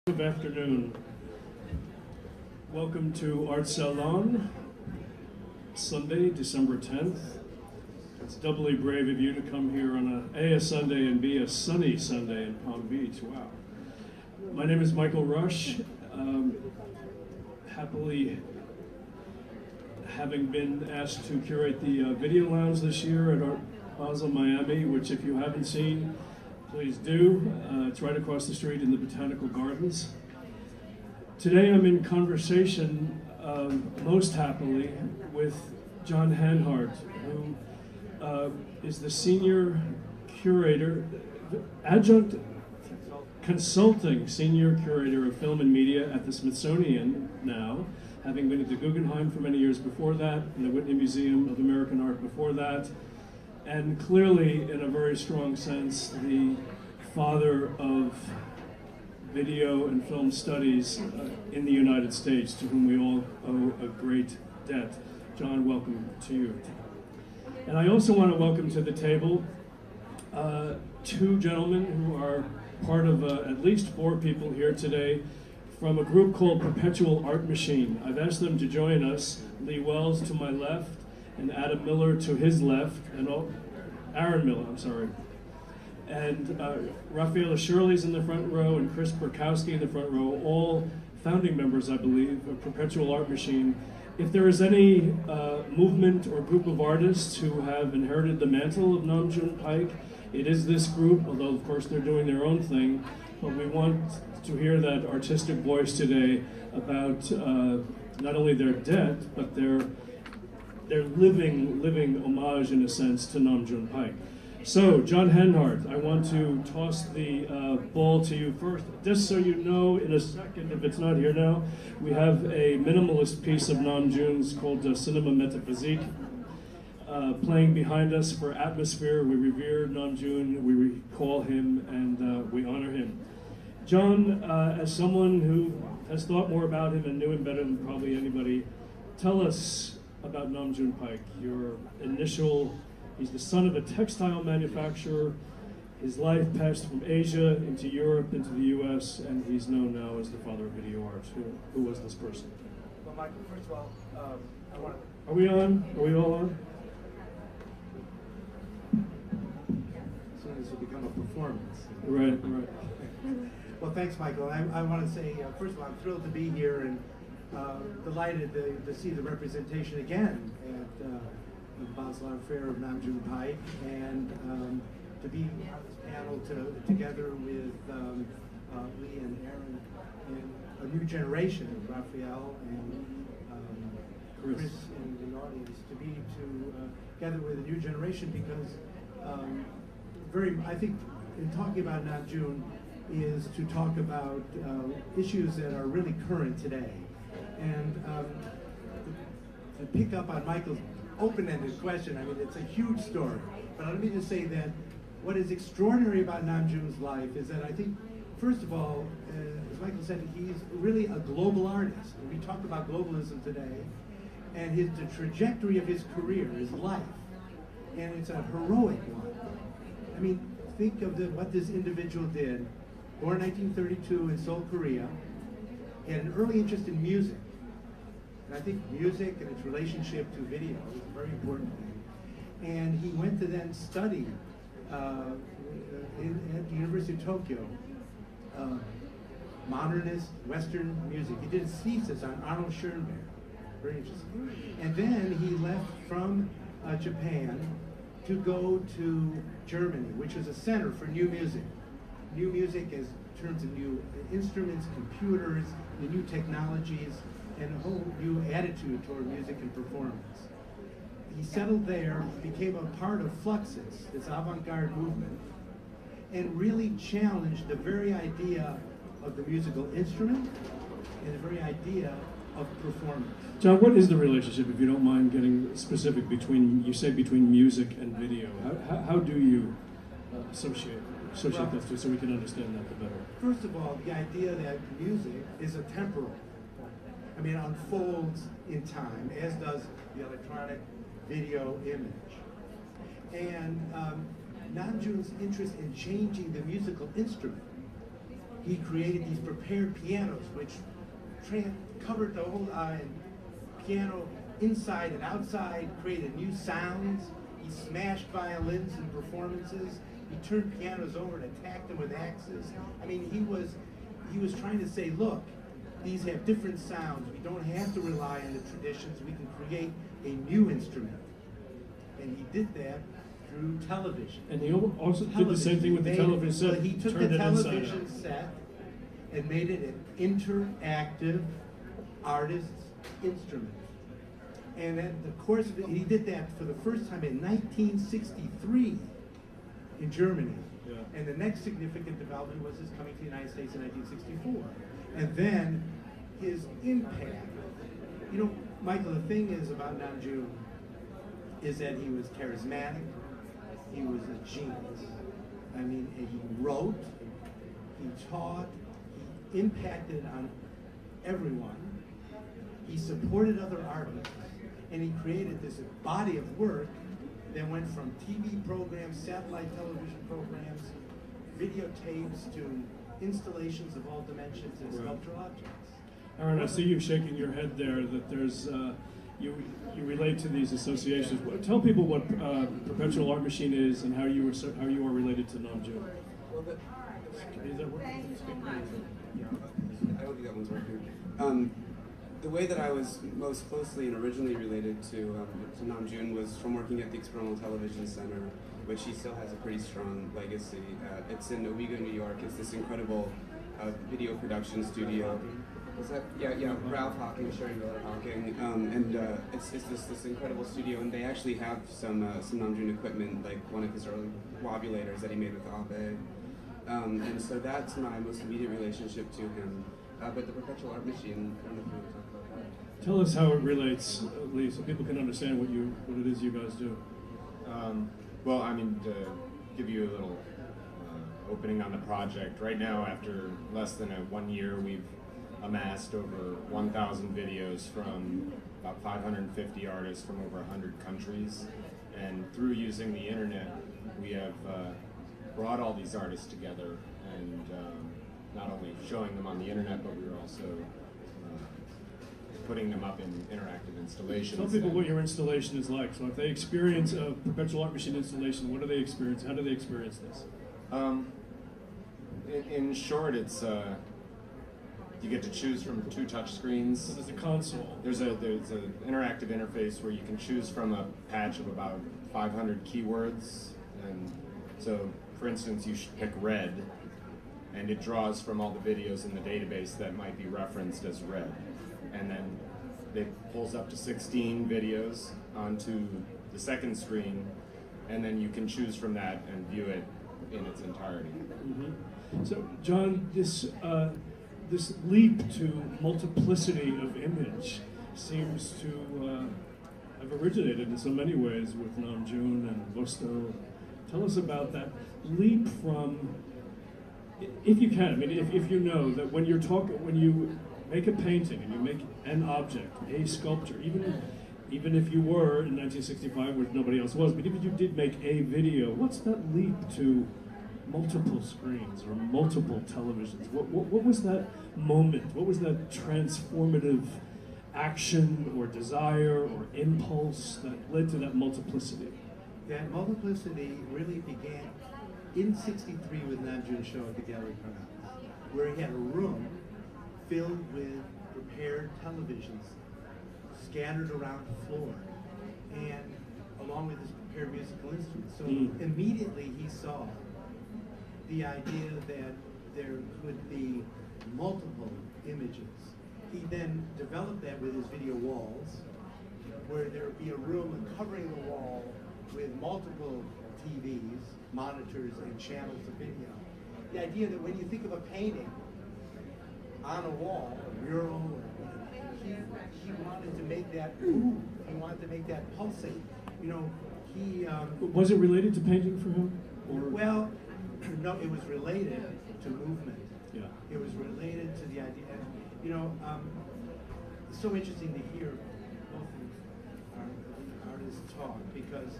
Good afternoon. Welcome to Art Salon, Sunday, December 10th. It's doubly brave of you to come here on a Sunday and B, a sunny Sunday in Palm Beach. Wow. My name is Michael Rush. Happily having been asked to curate the video lounge this year at Art Basel, Miami, which if you haven't seen, please do. It's right across the street in the Botanical Gardens. Today I'm in conversation, most happily, with John Hanhardt, who is the senior curator, adjunct consulting senior curator of film and media at the Smithsonian now, having been at the Guggenheim for many years before that, and the Whitney Museum of American Art before that, and clearly, in a very strong sense, the father of video and film studies in the United States, to whom we all owe a great debt. John, welcome to you. And I also want to welcome to the table two gentlemen who are part of at least four people here today from a group called Perpetual Art Machine. I've asked them to join us, Lee Wells to my left, and Adam Miller to his left, and Arron Miller, I'm sorry. And Rafaela Shirley's in the front row, and Chris Burkowski in the front row, all founding members, I believe, of Perpetual Art Machine. If there is any movement or group of artists who have inherited the mantle of Nam June Paik, it is this group, although of course they're doing their own thing, but we want to hear that artistic voice today about not only their debt, but their living homage, in a sense, to Nam June Paik. So, John Hanhardt, I want to toss the ball to you first. Just so you know, in a second, if it's not here now, we have a minimalist piece of Nam June's called Cinema Metaphysique, playing behind us for atmosphere. We revere Nam June, we recall him, and we honor him. John, as someone who has thought more about him and knew him better than probably anybody, tell us about Nam June Paik. Your initial, he's the son of a textile manufacturer. His life passed from Asia into Europe, into the US, and he's known now as the father of video art. Who was this person? Well, Michael, first of all, I want to... Are we on? Are we all on? As soon as you become a performance. Right. Well, thanks, Michael. I want to say, first of all, I'm thrilled to be here and delighted to see the representation again at the Basel Art Fair of Nam June Paik, and to be on this panel together with Lee and Aaron and a new generation of Raphael and Chris in the audience, to be together with a new generation, because I think in talking about Nam June is to talk about issues that are really current today. And to pick up on Michael's open-ended question, I mean, it's a huge story. But let me just say that what is extraordinary about Nam June's life is that I think, first of all, as Michael said, he's really a global artist. And we talk about globalism today, and the trajectory of his career, his life, and it's a heroic one. I mean, think of what this individual did. Born in 1932 in Seoul, Korea. He had an early interest in music. And I think music and its relationship to video is a very important thing. And he went to then study at the University of Tokyo, modernist Western music. He did his thesis on Arnold Schoenberg. Very interesting. And then he left from Japan to go to Germany, which was a center for new music. New music in terms of new instruments, computers, the new technologies, and a whole new attitude toward music and performance. He settled there, became a part of Fluxus, this avant-garde movement, and really challenged the very idea of the musical instrument and the very idea of performance. John, what is the relationship, if you don't mind getting specific, between music and video? How do you associate those two, so we can understand that the better? First of all, the idea that music is a temporal. I mean, it unfolds in time, as does the electronic video image. And Nam June's interest in changing the musical instrument he created these prepared pianos, which covered the whole piano inside and outside, created new sounds. He smashed violins in performances. He turned pianos over and attacked them with axes. I mean, he was trying to say, look, these have different sounds. We don't have to rely on the traditions. We can create a new instrument. And he did that through television. And he also did the same thing with the television set. He took the television set and made it an interactive artist's instrument. And at the course of it, he did that for the first time in 1963 in Germany. Yeah. And the next significant development was his coming to the United States in 1964. And then his impact. You know, Michael, the thing is about Nam June is that he was charismatic, he was a genius. I mean, he wrote, he taught, he impacted on everyone, he supported other artists, and he created this body of work that went from TV programs, satellite television programs, videotapes, to installations of all dimensions and sculptural objects. Arron, I see you shaking your head there, that there's, you relate to these associations. Tell people what Perpetual Art Machine is and how you are related to Nam June. Well, Is that working? I don't think that one's working. The way that I was most closely and originally related to Nam June was from working at the Experimental Television Center, which he still has a pretty strong legacy at. It's in Owego, New York. It's this incredible video production studio. Is that, yeah, Ralph Hawking, Sherry Miller Hawking, and it's this incredible studio, and they actually have some Nam June equipment, like one of his early wobulators that he made with ABMB. And so that's my most immediate relationship to him. But the Perpetual Art Machine, I don't know if you want to talk about that. Tell us how it relates, Lee, so people can understand what it is you guys do. Well, I mean, to give you a little opening on the project, right now, after less than 1 year, we've amassed over 1,000 videos from about 550 artists from over 100 countries. And through using the internet, we have brought all these artists together and not only showing them on the internet, but we were also putting them up in interactive installations. Tell people what your installation is like. So if they experience a Perpetual Art Machine installation, what do they experience? How do they experience this? In short, it's you get to choose from 2 touch screens. So there's a console. There's an interactive interface where you can choose from a patch of about 500 keywords. And so, for instance, you should pick red, and it draws from all the videos in the database that might be referenced as red. And then it pulls up to 16 videos onto the second screen, and then you can choose from that and view it in its entirety. Mm-hmm. So, John, this leap to multiplicity of image seems to have originated in so many ways with Nam June and Busto. Tell us about that leap from, if you can, I mean, if you know that when you make a painting and you make an object, a sculpture, even if you were in 1965 where nobody else was, but even if you did make a video, what's that leap to multiple screens or multiple televisions? What was that moment? What was that transformative action or desire or impulse that led to that multiplicity? That multiplicity really began in '63 with Nam June show at the Gallery Parnell, where he had a room filled with prepared televisions scattered around the floor, and along with his prepared musical instruments. So immediately he saw the idea that there could be multiple images. He then developed that with his video walls, where there would be a room covering the wall with multiple TVs, monitors, and channels of video. The idea that when you think of a painting on a wall, a mural, he wanted to make that move. He wanted to make that pulsate. You know, he... was it related to painting for him? Or? Well, no, it was related to movement. Yeah. It was related to the idea. And, you know, it's so interesting to hear both of the artists talk, because